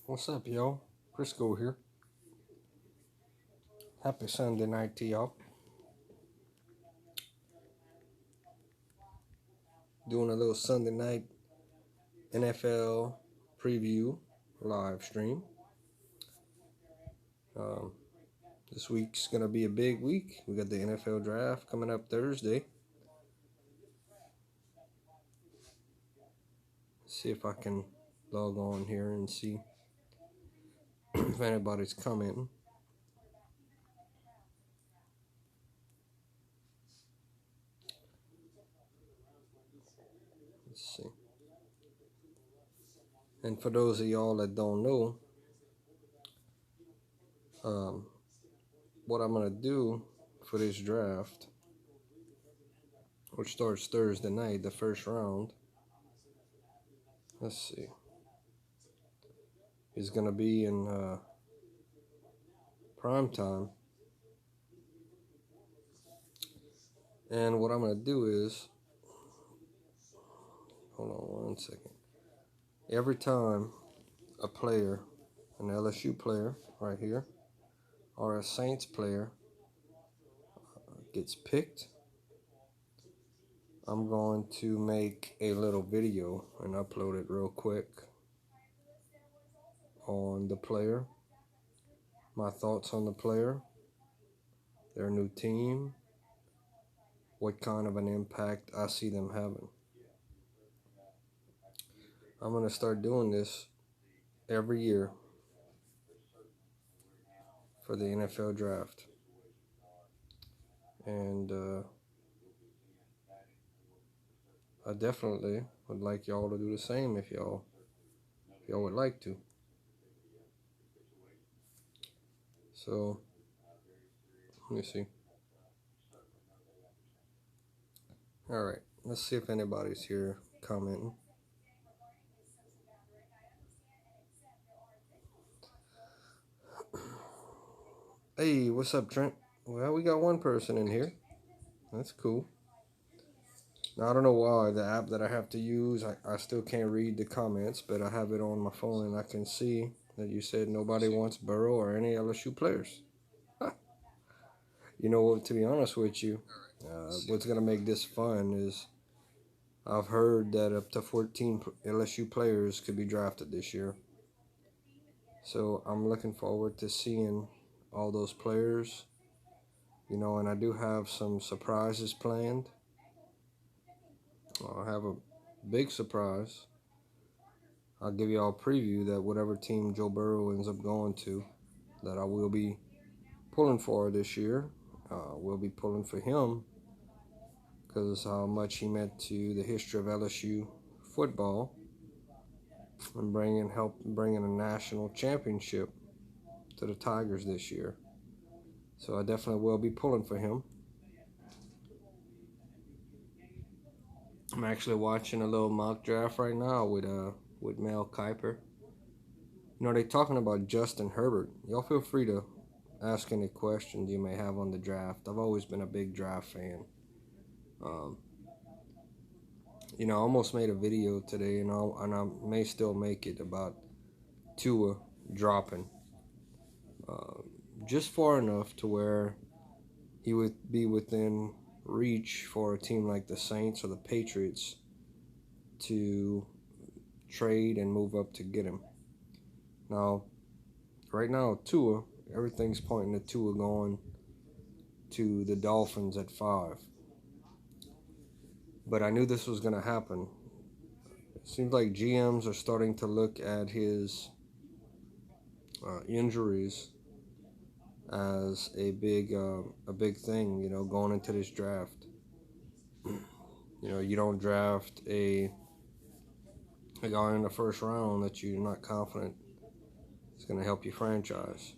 What's up, y'all? Crisco here. Happy Sunday night to y'all. Doing a little Sunday night NFL preview live stream. Um, this week's going to be a big week. We got the NFL draft coming up Thursday. Let's see if I can log on here and see if anybody's commenting. Let's see. And for those of y'all that don't know, what I'm going to do for this draft, which starts Thursday night, the first round, let's see, is going to be in prime time. And what I'm going to do is, hold on one second. Every time a player, an LSU player right here, or a Saints player gets picked, I'm going to make a little video and upload it real quick on the player, my thoughts on the player, their new team, what kind of an impact I see them having. I'm going to start doing this every year for the NFL draft. And I definitely would like y'all to do the same if y'all would like to. So, let me see. Alright, let's see if anybody's here commenting. Hey, what's up, Trent? Well, we got one person in here. That's cool. Now, I don't know why the app that I have to use, I still can't read the comments, but I have it on my phone and I can see that you said nobody wants Burrow or any LSU players. You know what, to be honest with you, what's going to make this fun is I've heard that up to 14 LSU players could be drafted this year. So I'm looking forward to seeing all those players, and I do have some surprises planned. I have a big surprise. I'll give you all a preview that whatever team Joe Burrow ends up going to, that I will be pulling for this year. We'll be pulling for him because how much he meant to the history of LSU football and bringing a national championship to the Tigers this year. So I definitely will be pulling for him. I'm actually watching a little mock draft right now with Mel Kiper. They're talking about Justin Herbert. Y'all feel free to ask any questions you may have on the draft. I've always been a big draft fan. I almost made a video today, and I may still make it about Tua dropping. Just far enough to where he would be within reach for a team like the Saints or the Patriots to trade and move up to get him. Now, right now, Tua, everything's pointing to Tua going to the Dolphins at 5. But I knew this was going to happen. It seems like GMs are starting to look at his injuries as a big thing, going into this draft. You don't draft a guy in the first round that you're not confident is going to help your franchise.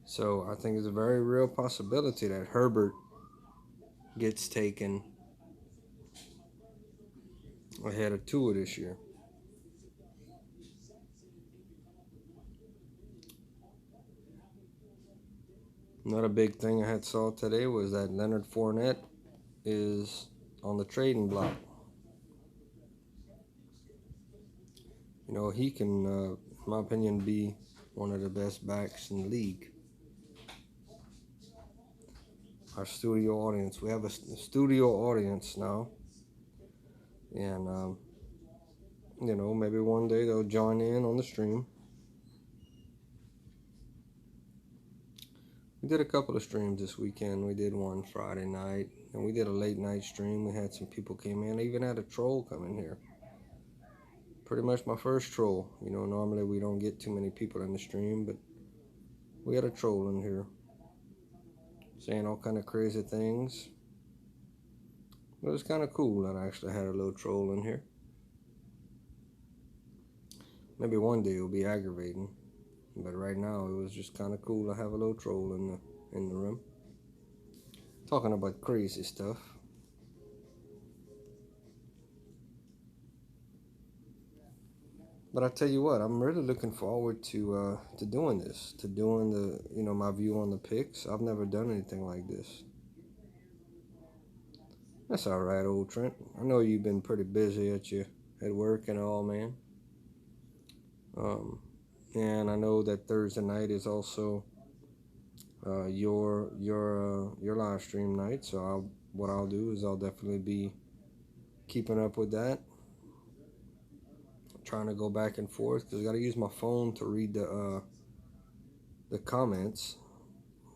So I think it's a very real possibility that Herbert gets taken ahead of Tua this year. Another big thing I had saw today was that Leonard Fournette is on the trading block. You know, he can, in my opinion, be one of the best backs in the league. Our studio audience. We have a studio audience now. And, you know, maybe one day they'll join in on the stream. We did a couple of streams this weekend. We did one Friday night, and we did a late night stream. We had some people came in. I even had a troll come in here. Pretty much my first troll. You know, normally we don't get too many people in the stream, but we had a troll in here saying all kind of crazy things. But it was kind of cool that I actually had a little troll in here. Maybe one day it'll be aggravating, but right now it was just kind of cool to have a little troll in the room, talking about crazy stuff. But I tell you what, I'm really looking forward to doing this, to doing my view on the picks. I've never done anything like this. That's all right, old Trent. I know you've been pretty busy at work and all, man. And I know that Thursday night is also your live stream night. So what I'll do is I'll definitely be keeping up with that. Trying to go back and forth because I got to use my phone to read the comments.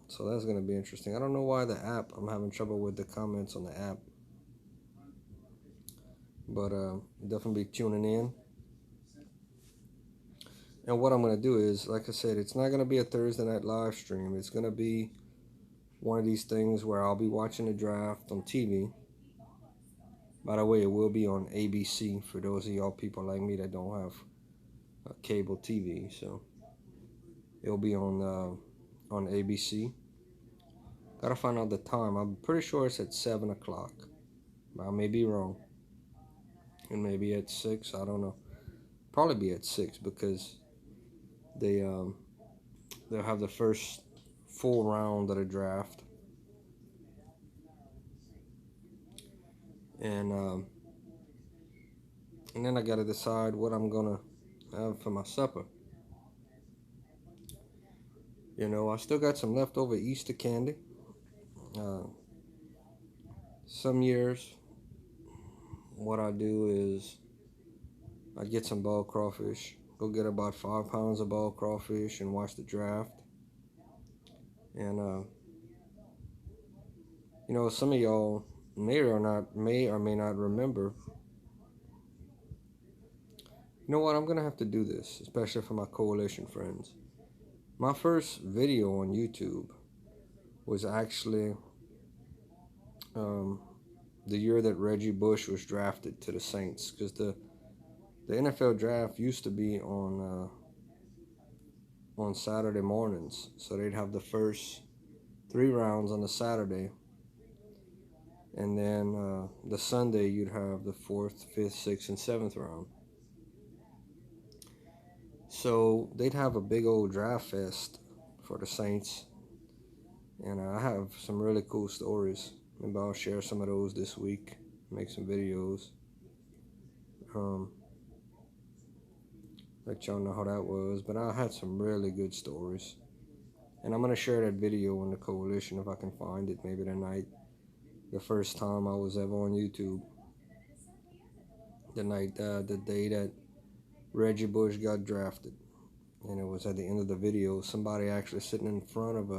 So that's going to be interesting. I don't know why I'm having trouble with the comments on the app. But definitely be tuning in. And what I'm going to do is, like I said, it's not going to be a Thursday night live stream. It's going to be one of these things where I'll be watching the draft on TV. By the way, it will be on ABC for those of y'all people like me that don't have cable TV. So it'll be on ABC. Gotta find out the time. I'm pretty sure it's at 7 o'clock. I may be wrong. It may be at 6. I don't know. Probably be at 6 because they'll have the first full round of the draft. And then I gotta decide what I'm gonna have for my supper. You know, I still got some leftover Easter candy. Some years, what I do is I get some ball crawfish, go get about 5 pounds of ball crawfish and watch the draft. And you know, some of y'all may or may not remember. You know what? I'm gonna have to do this, especially for my coalition friends. My first video on YouTube was actually the year that Reggie Bush was drafted to the Saints, because the NFL draft used to be on Saturday mornings, so they'd have the first 3 rounds on the Saturday, and then the Sunday you'd have the 4th, 5th, 6th, and 7th round. So they'd have a big old draft fest for the Saints, and I have some really cool stories. Maybe I'll share some of those this week, make some videos. Let y'all know how that was. But I had some really good stories. And I'm going to share that video on the coalition if I can find it, maybe tonight. The first time I was ever on YouTube. The day that Reggie Bush got drafted. And it was at the end of the video, somebody actually sitting in front of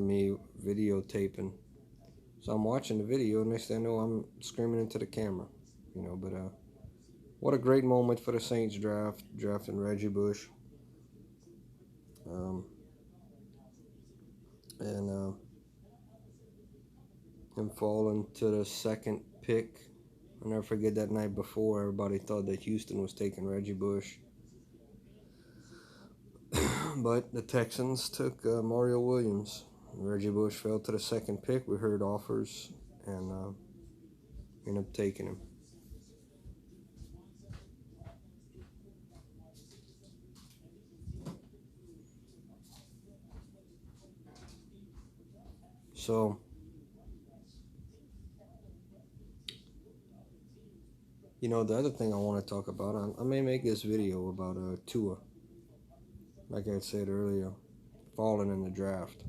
me, videotaping. So I'm watching the video, next thing I know, I'm screaming into the camera. You know, but what a great moment for the Saints drafting Reggie Bush. And him falling to the 2nd pick. I'll never forget that night before, everybody thought that Houston was taking Reggie Bush. But the Texans took Mario Williams. Reggie Bush fell to the 2nd pick. We heard offers and ended up taking him. So The other thing I want to talk about, I may make this video about Tua, like I said earlier, falling in the draft.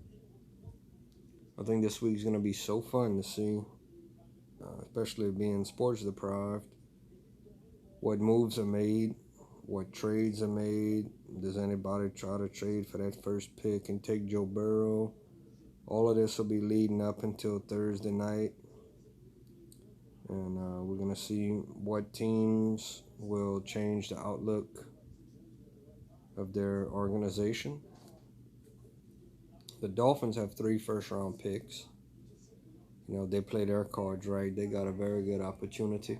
I think this week's going to be so fun to see, especially being sports deprived, what moves are made, what trades are made. Does anybody try to trade for that first pick and take Joe Burrow? All of this will be leading up until Thursday night. And we're going to see what teams will change the outlook of their organization. The Dolphins have 3 first-round picks. They play their cards right. They got a very good opportunity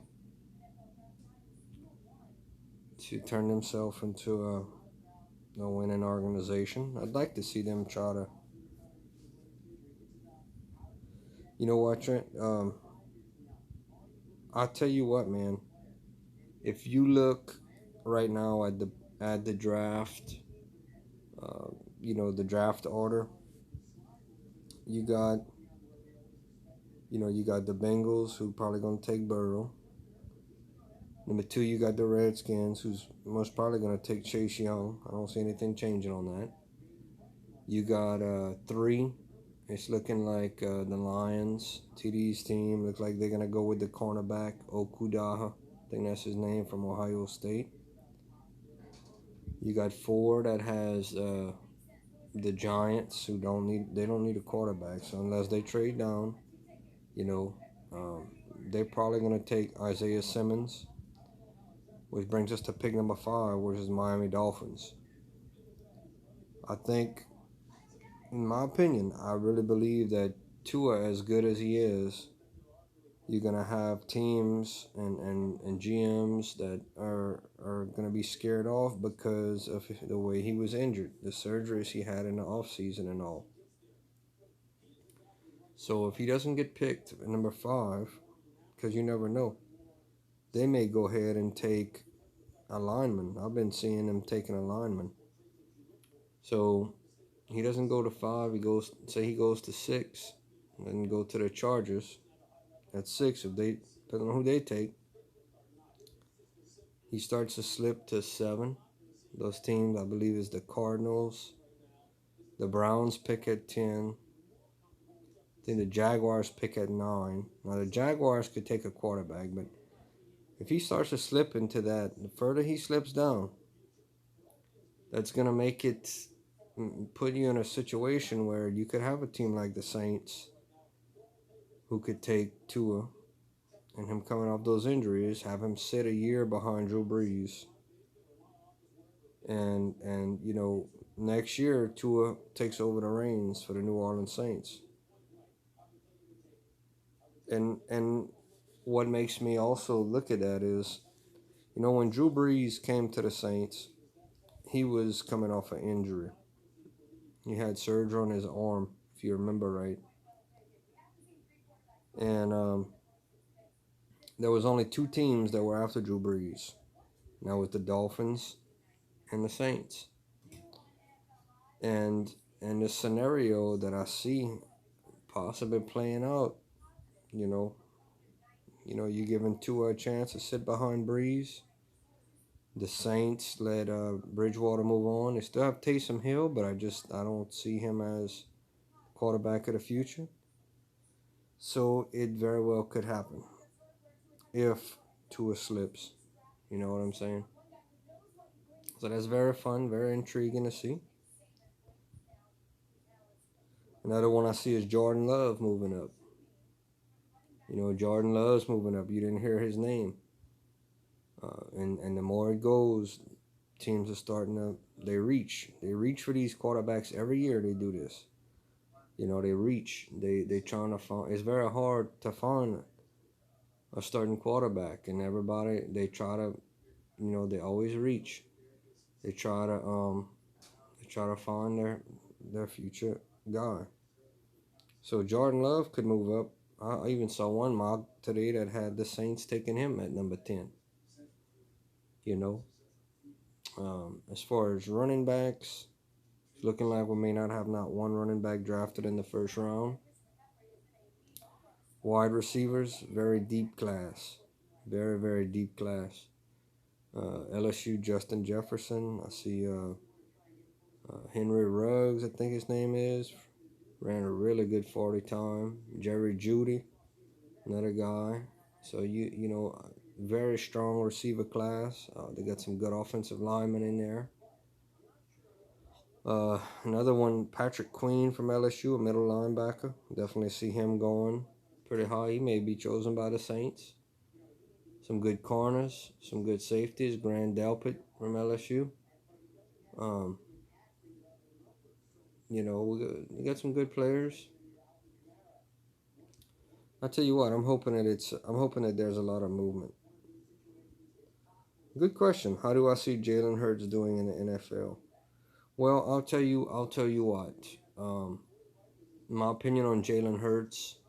to turn themselves into a winning organization. I'd like to see them try to. You know what, Trent? I'll tell you what, man. If you look right now at the draft, the draft order, you got the Bengals, who probably gonna take Burrow. Number 2, you got the Redskins, who's most probably gonna take Chase Young. I don't see anything changing on that. You got 3. It's looking like the Lions, TD's team. Looks like they're gonna go with the cornerback Okudaha. I think that's his name, from Ohio State. You got 4 that has the Giants, who don't need a quarterback. So unless they trade down, they're probably gonna take Isaiah Simmons, which brings us to pick number 5, which is Miami Dolphins. I think, in my opinion, I really believe that Tua, as good as he is, you're going to have teams and GMs that are going to be scared off because of the way he was injured, the surgeries he had in the offseason and all. So if he doesn't get picked at number 5, because you never know, they may go ahead and take a lineman. I've been seeing them taking a lineman. So he doesn't go to 5. He goes to 6, and then go to the Chargers at 6. Depending on who they take, he starts to slip to 7. Those teams, I believe, is the Cardinals. The Browns pick at 10. I think the Jaguars pick at 9. Now the Jaguars could take a quarterback, but if he starts to slip into that, the further he slips down, that's gonna make it put you in a situation where you could have a team like the Saints, who could take Tua, and him coming off those injuries, have him sit a year behind Drew Brees. And next year Tua takes over the reins for the New Orleans Saints. And what makes me also look at that is, when Drew Brees came to the Saints, he was coming off an injury. He had surgery on his arm, if you remember right. And there was only 2 teams that were after Drew Brees. And that was the Dolphins and the Saints. And the scenario that I see possibly playing out, you giving Tua a chance to sit behind Brees. The Saints let Bridgewater move on. They still have Taysom Hill, but I don't see him as quarterback of the future. So it very well could happen if Tua slips. You know what I'm saying? So that's very fun, very intriguing to see. Another one I see is Jordan Love moving up. Jordan Love's moving up. You didn't hear his name. And the more it goes, teams are starting to, they reach for these quarterbacks every year. They do this. They reach. They trying to find. It's very hard to find a starting quarterback, and everybody, they try to, they always reach. They try to find their future guy. So Jordan Love could move up. I even saw one mock today that had the Saints taking him at number 10. As far as running backs, it's looking like we may not have not one running back drafted in the first round. Wide receivers, very deep class. Very, very deep class. LSU Justin Jefferson. I see Henry Ruggs, I think his name is. Ran a really good 40 time. Jerry Judy, another guy. So very strong receiver class. They got some good offensive linemen in there. Another one, Patrick Queen from LSU, a middle linebacker. Definitely see him going pretty high. He may be chosen by the Saints. Some good corners, some good safeties. Grand Delpit from LSU. Um, we got some good players. I tell you what, I'm hoping that there's a lot of movement. Good question. How do I see Jalen Hurts doing in the NFL? Well, I'll tell you what. My opinion on Jalen Hurts,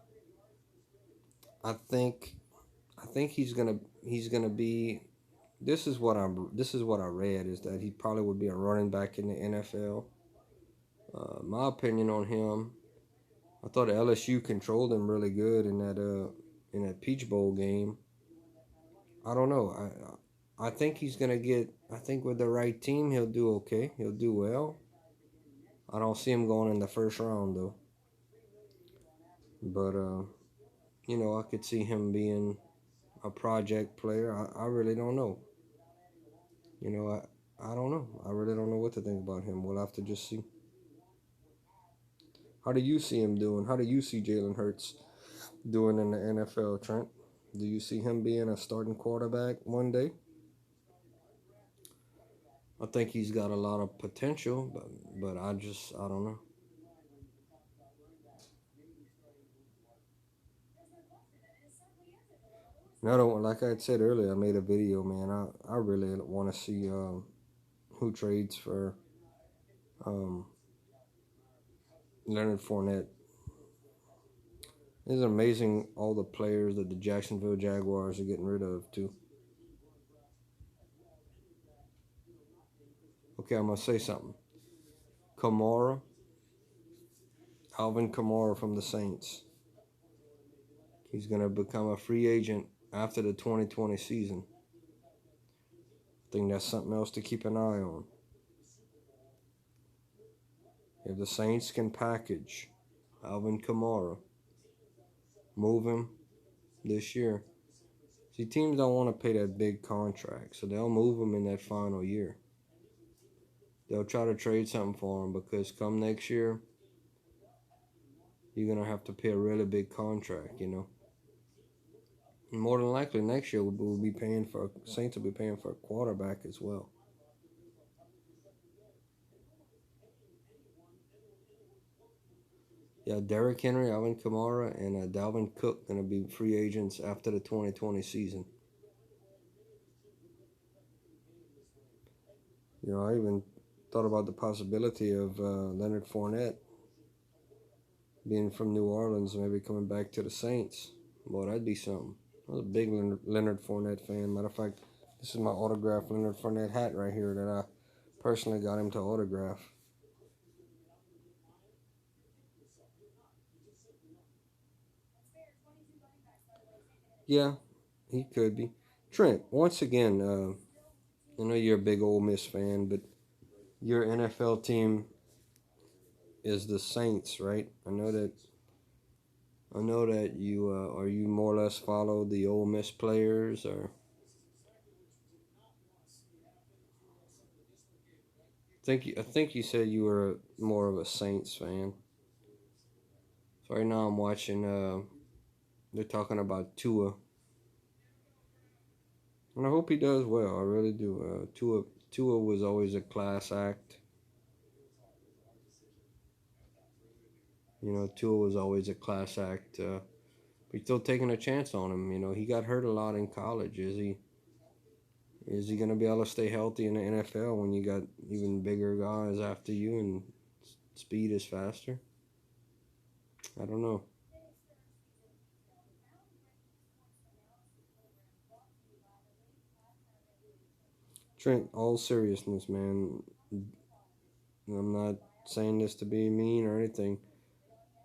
I think, I think he's gonna be. This is what I read is that he probably would be a running back in the NFL. My opinion on him, I thought LSU controlled him really good in that Peach Bowl game. I don't know. I think he's gonna get. I think with the right team, he'll do okay. He'll do well. I don't see him going in the first round though. But I could see him being a project player. I really don't know. You know, I don't know. I really don't know what to think about him. We'll have to just see. How do you see him doing? How do you see Jalen Hurts doing in the NFL, Trent? Do you see him being a starting quarterback one day? I think he's got a lot of potential, but I don't know. Another one, like I said earlier, I made a video, man. I really want to see who trades for um, Leonard Fournette. It's amazing all the players that the Jacksonville Jaguars are getting rid of too. Okay, I'm gonna say something. Kamara, Alvin Kamara from the Saints. He's gonna become a free agent after the 2020 season. I think that's something else to keep an eye on. If the Saints can package Alvin Kamara, move him this year. See, teams don't want to pay that big contract, so they'll move him in that final year. They'll try to trade something for him because come next year, you're gonna have to pay a really big contract. And more than likely, next year we'll be paying for Saints will be paying for a quarterback as well. Yeah, Derrick Henry, Alvin Kamara, and Dalvin Cook gonna be free agents after the 2020 season. I even thought about the possibility of Leonard Fournette being from New Orleans, maybe coming back to the Saints. Boy, that'd be something. I was a big Leonard Fournette fan. Matter of fact, this is my autographed Leonard Fournette hat right here that I personally got him to autograph. Yeah, he could be. Trent, once again, I know you're a big Ole Miss fan, but your NFL team is the Saints, right? I know that you are you more or less follow the Ole Miss players, or I think you said you were more of a Saints fan. So right now I'm watching. They're talking about Tua, and I hope he does well. I really do. Tua was always a class act. Tua was always a class act. But still taking a chance on him. He got hurt a lot in college. Is he gonna be able to stay healthy in the NFL when you got even bigger guys after you and speed is faster? I don't know. Trent, all seriousness, man. I'm not saying this to be mean or anything.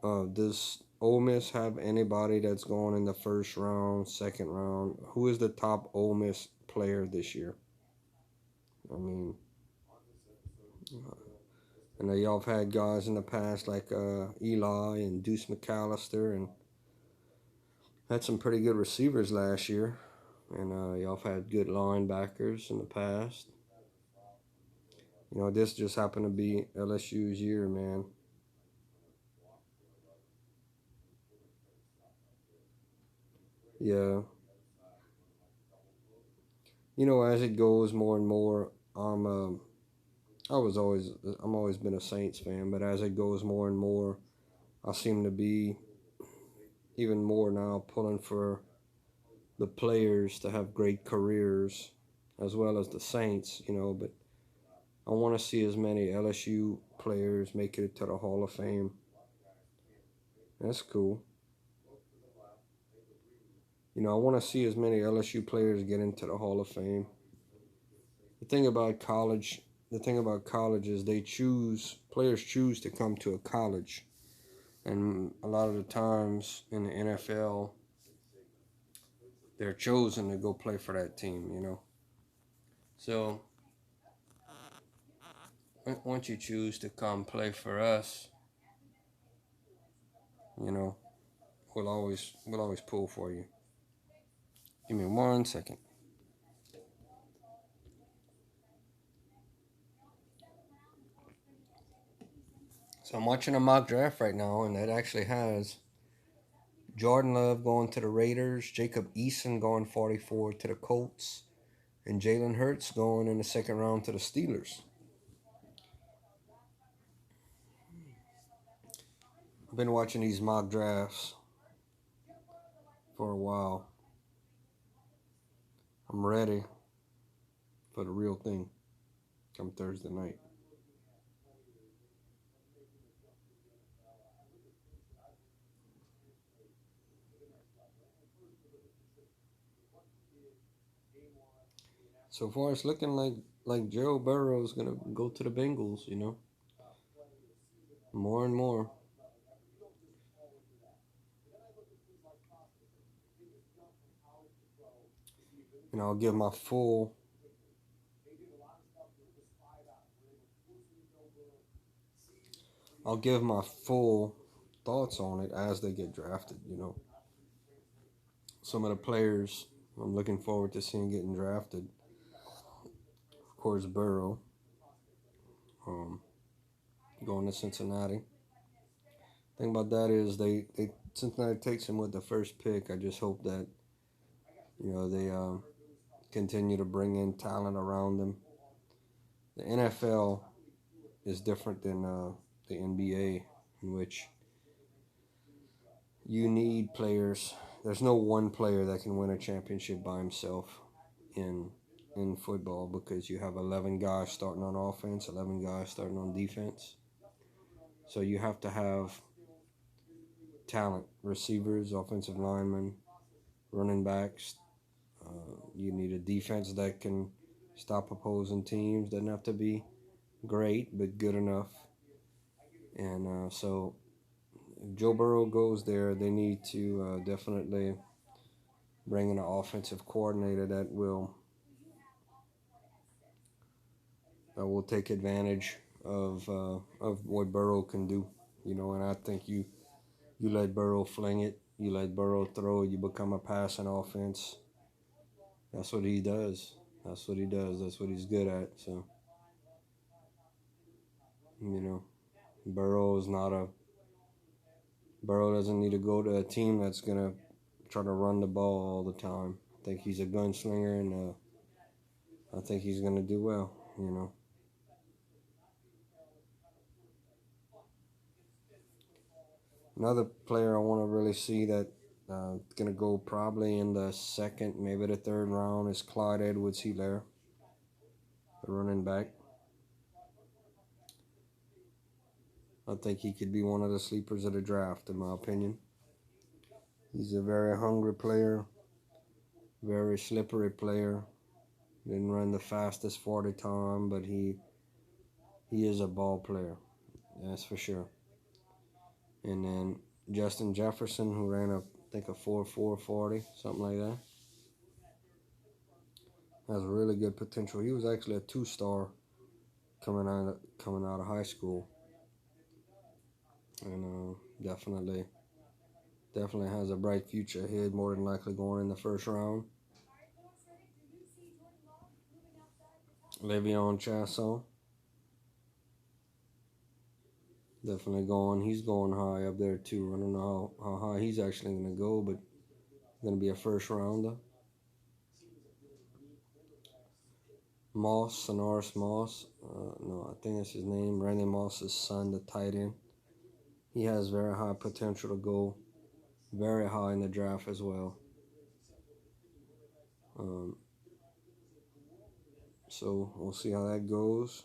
Does Ole Miss have anybody that's going in the first round, second round? Who is the top Ole Miss player this year? I mean, I know y'all have had guys in the past like Eli and Deuce McAllister, and had some pretty good receivers last year. And y'all have had good linebackers in the past. You know, this just happened to be LSU's year, man. Yeah. You know, as it goes more and more, I'm always been a Saints fan, but as it goes more and more, I seem to be even more now pulling for the players to have great careers, as well as the Saints. You know, but I want to see as many LSU players make it to the Hall of Fame. That's cool. You know, I want to see as many LSU players get into the Hall of Fame. The thing about college, the thing about college is players choose to come to a college, and a lot of the times in the NFL, they're chosen to go play for that team. You know, so once you choose to come play for us, you know, we'll always pull for you. Give me 1 second. So I'm watching a mock draft right now, and it actually has Jordan Love going to the Raiders, Jacob Eason going 44 to the Colts, and Jalen Hurts going in the second round to the Steelers. I've been watching these mock drafts for a while. I'm ready for the real thing come Thursday night. So far, it's looking like Joe Burrow is gonna go to the Bengals. You know, more and more. And I'll give my full thoughts on it as they get drafted. You know, some of the players I'm looking forward to seeing getting drafted. Of course, Burrow, um, going to Cincinnati. Thing about that is they Cincinnati takes him with the first pick. I just hope that they continue to bring in talent around them. The NFL is different than the NBA, in which you need players. There's no one player that can win a championship by himself in in football because you have 11 guys starting on offense, 11 guys starting on defense. So you have to have talent, receivers, offensive linemen, running backs. You need a defense that can stop opposing teams. Doesn't have to be great, but good enough. And so if Joe Burrow goes there, they need to definitely bring in an offensive coordinator that will take advantage of what Burrow can do. You know, and I think you let Burrow fling it, you let Burrow throw, you become a passing offense. That's what he does. That's what he does. That's what he's good at. So, you know, Burrow is not a Burrow doesn't need to go to a team that's gonna try to run the ball all the time. I think he's a gunslinger, and I think he's gonna do well. You know, another player I want to really see that gonna go probably in the second, maybe the third round is Clyde Edwards-Helaire, the running back. I think he could be one of the sleepers of the draft, in my opinion. He's a very hungry player, very slippery player. Didn't run the fastest 40 time, but he is a ball player. That's for sure. And then Justin Jefferson, who ran a, I think a 4.440, something like that. Has really good potential. He was actually a 2-star coming out of high school, and definitely has a bright future ahead. More than likely going in the first round. Le'Veon Chasson, definitely going. He's going high up there too. I don't know how high he's actually going to go, but going to be a first rounder. Moss, Sonaris Moss. No, I think that's his name. Randy Moss's son, the tight end. He has very high potential to go very high in the draft as well. So we'll see how that goes.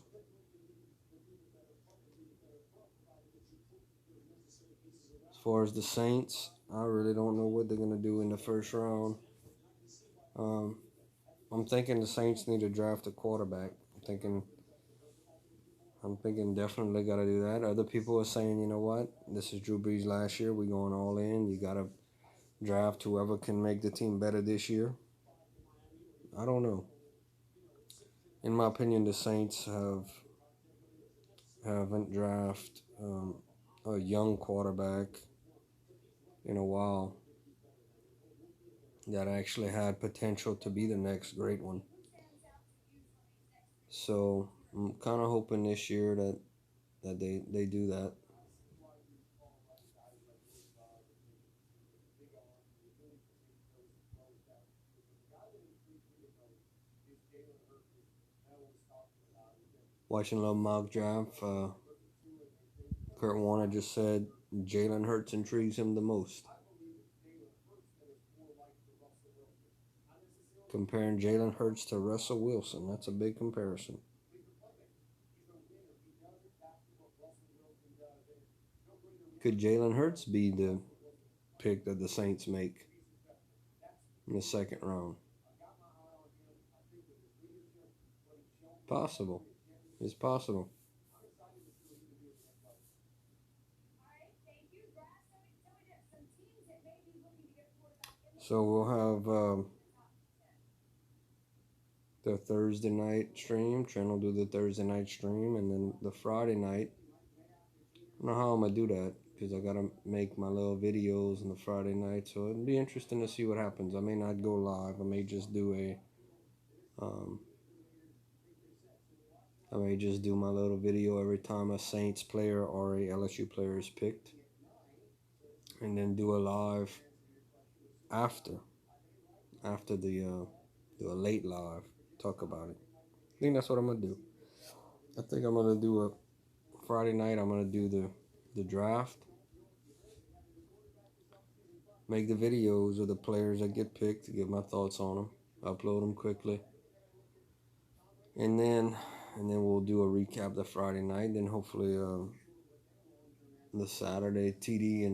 As far as the Saints, I really don't know what they're going to do in the first round. I'm thinking the Saints need to draft a quarterback. I'm thinking definitely got to do that. Other people are saying, you know what, this is Drew Brees last year. We're going all in. You got to draft whoever can make the team better this year. I don't know. In my opinion, the Saints haven't drafted a young quarterback in a while that actually had potential to be the next great one. So I'm kind of hoping this year that they do that. Watching a little mock draft, Kurt Warner just said Jalen Hurts intrigues him the most. Comparing Jalen Hurts to Russell Wilson, that's a big comparison. Could Jalen Hurts be the pick that the Saints make in the second round? Possible. It's possible. So we'll have the Thursday night stream. Trent will do the Thursday night stream, and then the Friday night. I don't know how I'm gonna do that because I gotta make my little videos on the Friday night. So it'll be interesting to see what happens. I may not go live. I may just do my little video every time a Saints player or a LSU player is picked, and then do a live after do a late live, talk about it. I think that's what I'm gonna do. I think I'm gonna do a Friday night. I'm gonna do the draft, make the videos of the players that get picked, give my thoughts on them, upload them quickly, and then we'll do a recap the Friday night. Then hopefully the Saturday TD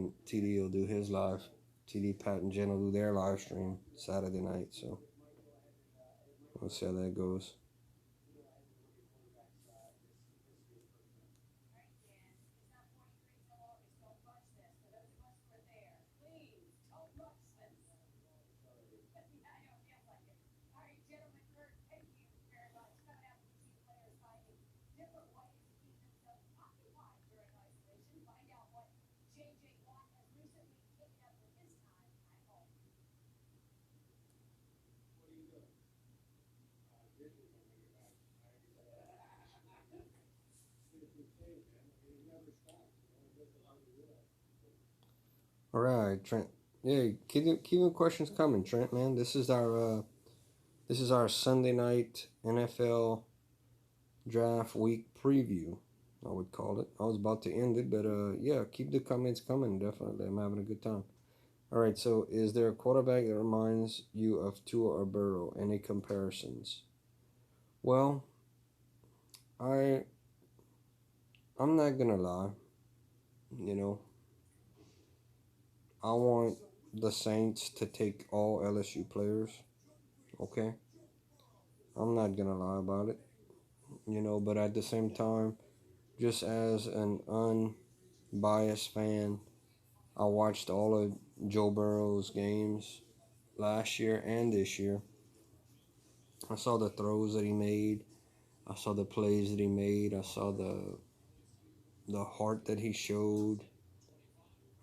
will do his live. TD, Pat, and Jen will do their live stream Saturday night. So we'll see how that goes. All right, Trent. Yeah, keep your questions coming, Trent. Man, this is our Sunday night NFL draft week preview. I would call it. I was about to end it, but yeah, keep the comments coming. Definitely, I'm having a good time. All right. So, is there a quarterback that reminds you of Tua or Burrow? Any comparisons? Well, I'm not gonna lie. You know, I want the Saints to take all LSU players. Okay, I'm not gonna lie about it. But at the same time, just as an unbiased fan, I watched all of Joe Burrow's games last year and this year. I saw the throws that he made. I saw the plays that he made. I saw the heart that he showed.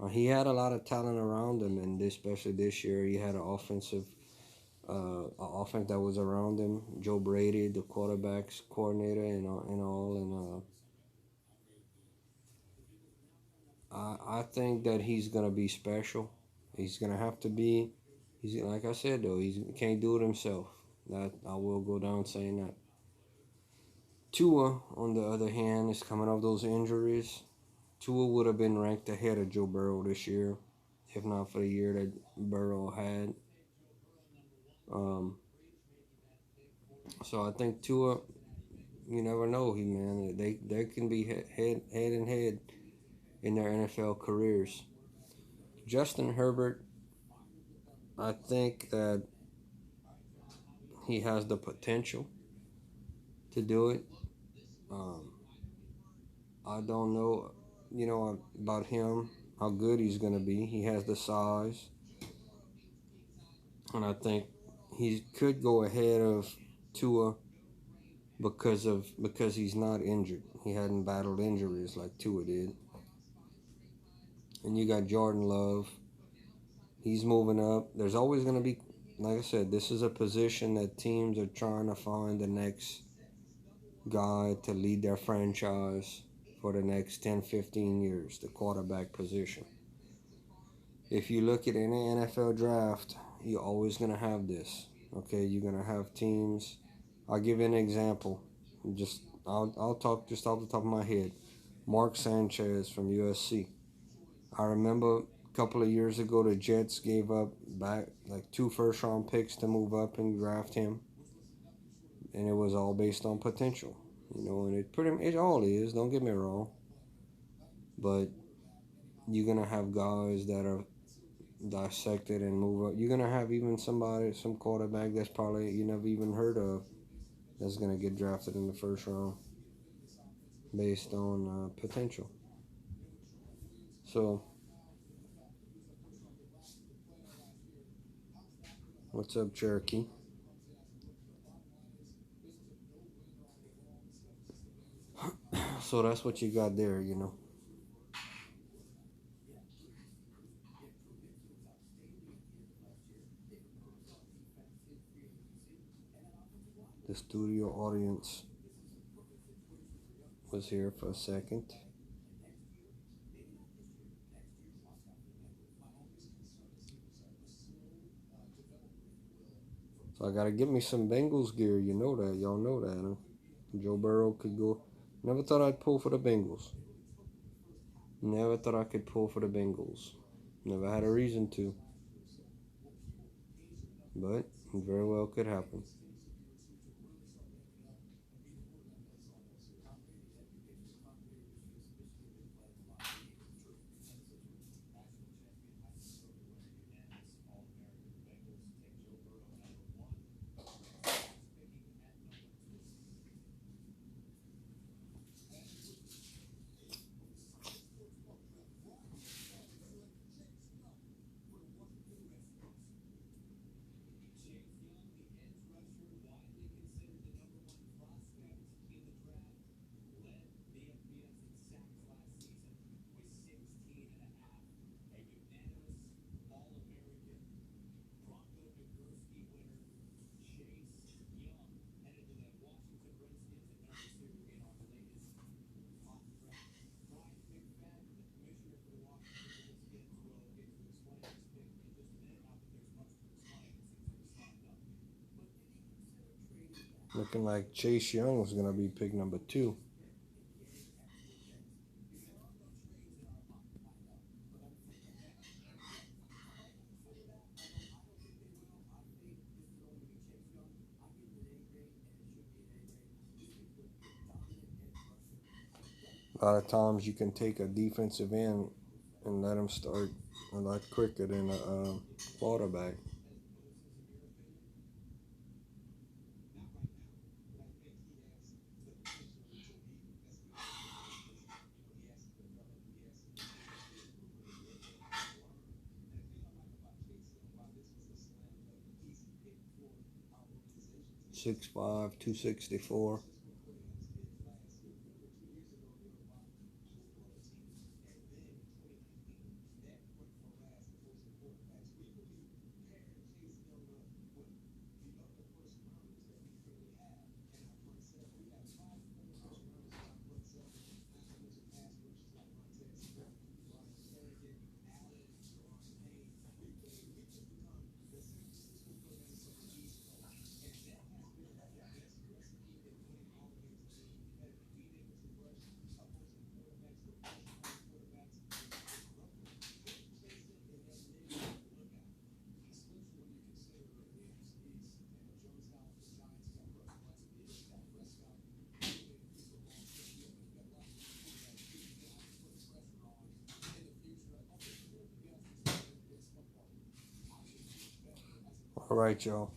He had a lot of talent around him, and especially this year, he had an offense that was around him. Joe Brady, the quarterbacks coordinator, and I think that he's gonna be special. He's gonna have to be. He's like I said though. He can't do it himself. That I will go down saying that. Tua, on the other hand, is coming off those injuries. Tua would have been ranked ahead of Joe Burrow this year, if not for the year that Burrow had. Um, so I think Tua, you never know, they can be head and head in their NFL careers. Justin Herbert, I think that he has the potential to do it. Um, I don't know, about him, how good he's gonna be. He has the size, and I think he could go ahead of Tua because he's not injured. He hadn't battled injuries like Tua did. And you got Jordan Love. He's moving up. There's always gonna be, like I said, this is a position that teams are trying to find the next guy to lead their franchise for the next 10, 15 years, the quarterback position. If you look at any NFL draft, you're always going to have this. Okay, you're going to have teams. I'll give you an example. I'll talk just off the top of my head. Mark Sanchez from USC. I remember a couple of years ago the Jets gave up back like 2 first-round picks to move up and draft him, and it was all based on potential. And it all is. Don't get me wrong, but you're gonna have guys that are dissected and move up. You're gonna have even some quarterback that's probably you never even heard of, that's gonna get drafted in the first round based on potential. So, what's up, Cherokee? So that's what you got there. The studio audience was here for a second. So I gotta get me some Bengals gear. You know that. Y'all know that. Huh? Joe Burrow could go. Never thought I'd pull for the Bengals. Never thought I could pull for the Bengals. Never had a reason to. But it very well could happen. Looking like Chase Young was going to be pick number 2. A lot of times you can take a defensive end and let him start a lot quicker than a quarterback. 6'5", 264. All right, y'all.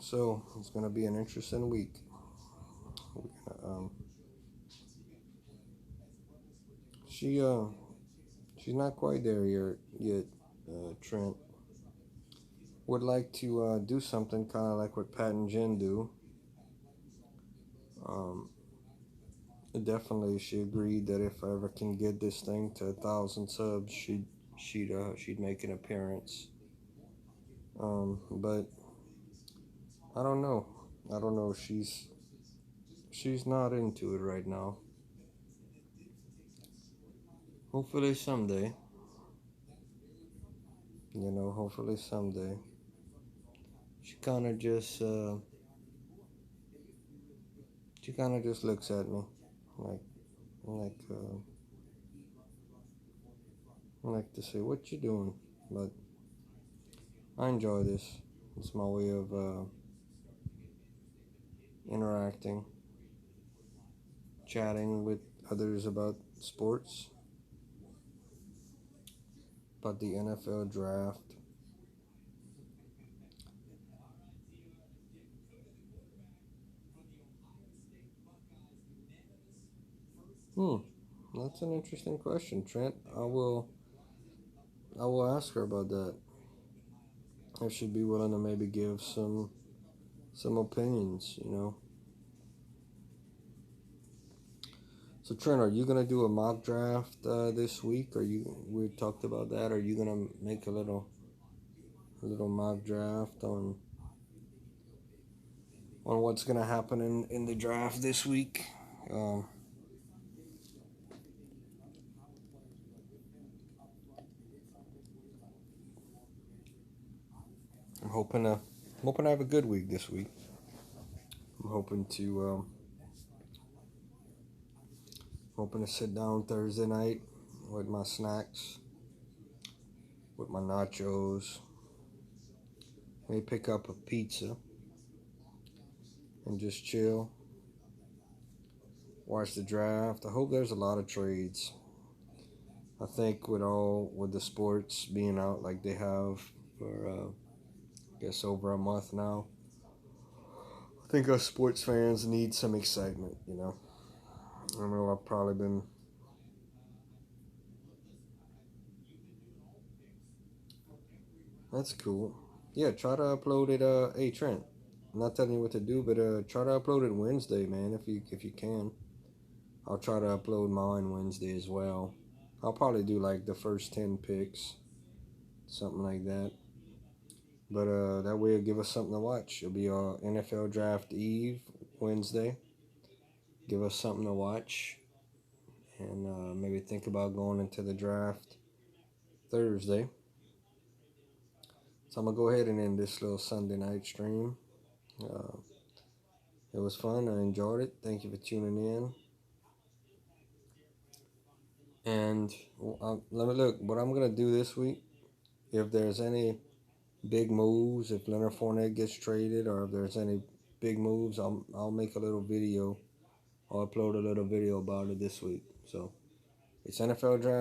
So it's gonna be an interesting week. We're gonna, she she's not quite there yet. Trent would like to do something kind of like what Pat and Jen do. Um, Definitely, she agreed that if I ever can get this thing to 1,000 subs, she'd make an appearance. But I don't know. I don't know. She's not into it right now. Hopefully someday. Hopefully someday. She kind of just looks at me like like like to say, "What you doing?" But I enjoy this. It's my way of interacting, chatting with others about sports, about the NFL draft. Hmm, that's an interesting question, Trent. I will ask her about that. If she'd be willing to maybe give some opinions. So Trent, are you gonna do a mock draft this week? We talked about that? Are you gonna make a little mock draft on what's gonna happen in the draft this week? Um, I'm hoping to have a good week this week. I'm hoping to sit down Thursday night with my snacks, with my nachos, maybe pick up a pizza and just chill, watch the draft. I hope there's a lot of trades. I think with the sports being out like they have for I guess over a month now, I think us sports fans need some excitement. I know I've probably been. That's cool. Yeah, try to upload it. Hey Trent, I'm not telling you what to do, but try to upload it Wednesday, man. If you can, I'll try to upload mine Wednesday as well. I'll probably do like the first 10 picks, something like that. But that way it'll give us something to watch. It'll be NFL Draft Eve Wednesday. Give us something to watch, and maybe think about going into the draft Thursday. So I'm gonna go ahead and end this little Sunday night stream. Uh, it was fun. I enjoyed it. Thank you for tuning in. And let me look. What I'm gonna do this week, if there's any big moves, if Leonard Fournette gets traded, or if there's any big moves, I'll make a little video. I'll upload a little video about it this week. So it's NFL draft